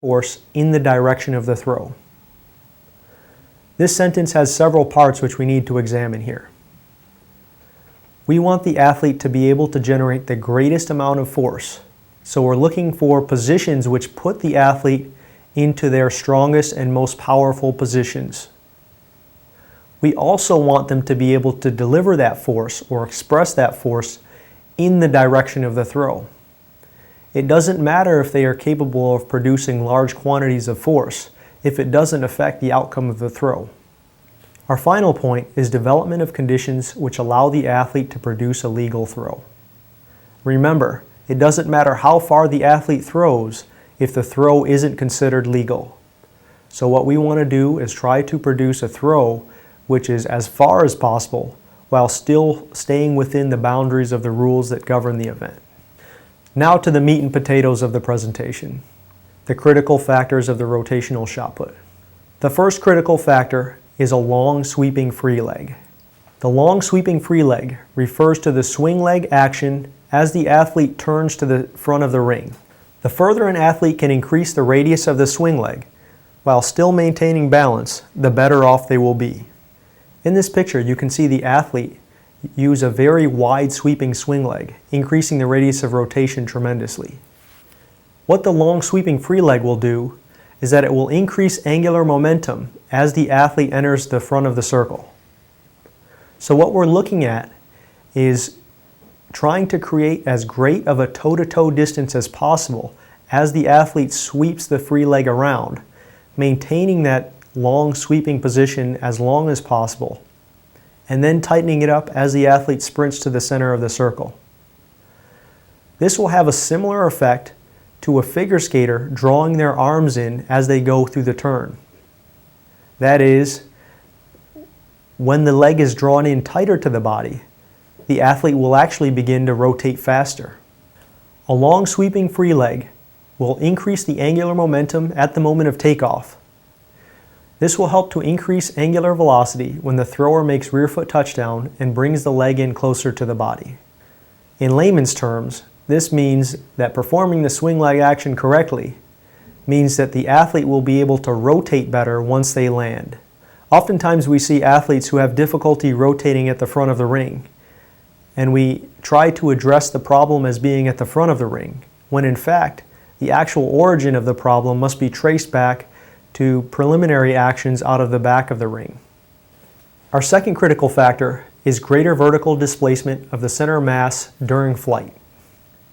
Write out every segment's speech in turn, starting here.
force in the direction of the throw. This sentence has several parts which we need to examine here. We want the athlete to be able to generate the greatest amount of force. So we're looking for positions which put the athlete into their strongest and most powerful positions. We also want them to be able to deliver that force or express that force in the direction of the throw. It doesn't matter if they are capable of producing large quantities of force if it doesn't affect the outcome of the throw. Our final point is development of conditions which allow the athlete to produce a legal throw. Remember, it doesn't matter how far the athlete throws if the throw isn't considered legal. So what we want to do is try to produce a throw which is as far as possible while still staying within the boundaries of the rules that govern the event. Now to the meat and potatoes of the presentation, the critical factors of the rotational shot put. The first critical factor is a long sweeping free leg. The long sweeping free leg refers to the swing leg action as the athlete turns to the front of the ring. The further an athlete can increase the radius of the swing leg while still maintaining balance, the better off they will be. In this picture, you can see the athlete use a very wide sweeping swing leg, increasing the radius of rotation tremendously. What the long sweeping free leg will do is that it will increase angular momentum as the athlete enters the front of the circle. So what we're looking at is trying to create as great of a toe-to-toe distance as possible as the athlete sweeps the free leg around, maintaining that long sweeping position as long as possible, and then tightening it up as the athlete sprints to the center of the circle. This will have a similar effect to a figure skater drawing their arms in as they go through the turn. That is, when the leg is drawn in tighter to the body, the athlete will actually begin to rotate faster. A long sweeping free leg will increase the angular momentum at the moment of takeoff. This will help to increase angular velocity when the thrower makes rear foot touchdown and brings the leg in closer to the body. In layman's terms, this means that performing the swing leg action correctly means that the athlete will be able to rotate better once they land. Oftentimes we see athletes who have difficulty rotating at the front of the ring, and we try to address the problem as being at the front of the ring, when in fact the actual origin of the problem must be traced back to preliminary actions out of the back of the ring. Our second critical factor is greater vertical displacement of the center of mass during flight.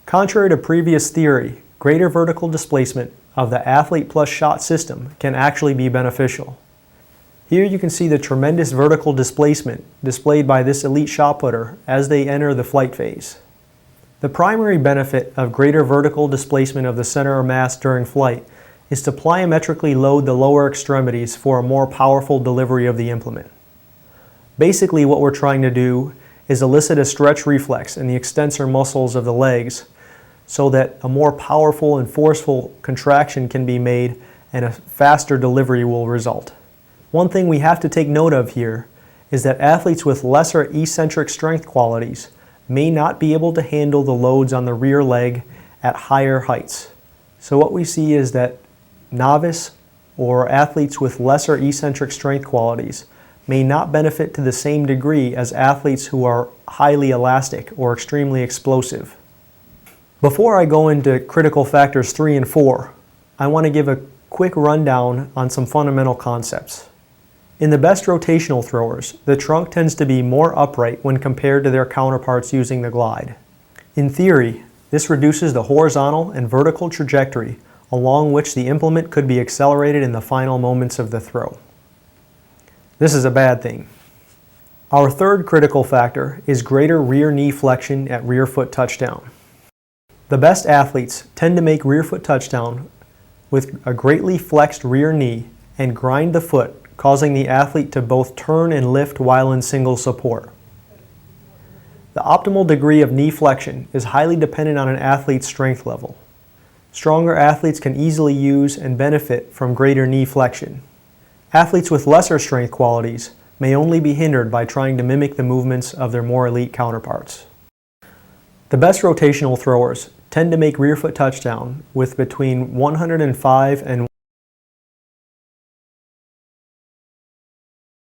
Contrary to previous theory, greater vertical displacement of the athlete plus shot system can actually be beneficial. Here you can see the tremendous vertical displacement displayed by this elite shot putter as they enter the flight phase. The primary benefit of greater vertical displacement of the center of mass during flight is to plyometrically load the lower extremities for a more powerful delivery of the implement. Basically what we're trying to do is elicit a stretch reflex in the extensor muscles of the legs so that a more powerful and forceful contraction can be made and a faster delivery will result. One thing we have to take note of here is that athletes with lesser eccentric strength qualities may not be able to handle the loads on the rear leg at higher heights. So what we see is that novice or athletes with lesser eccentric strength qualities may not benefit to the same degree as athletes who are highly elastic or extremely explosive. Before I go into critical factors 3 and 4, I want to give a quick rundown on some fundamental concepts. In the best rotational throwers, the trunk tends to be more upright when compared to their counterparts using the glide. In theory, this reduces the horizontal and vertical trajectory along which the implement could be accelerated in the final moments of the throw. This is a bad thing. Our third critical factor is greater rear knee flexion at rear foot touchdown. The best athletes tend to make rear foot touchdown with a greatly flexed rear knee and grind the foot, causing the athlete to both turn and lift while in single support. The optimal degree of knee flexion is highly dependent on an athlete's strength level. Stronger athletes can easily use and benefit from greater knee flexion. Athletes with lesser strength qualities may only be hindered by trying to mimic the movements of their more elite counterparts. The best rotational throwers tend to make rear foot touchdown with between 105 and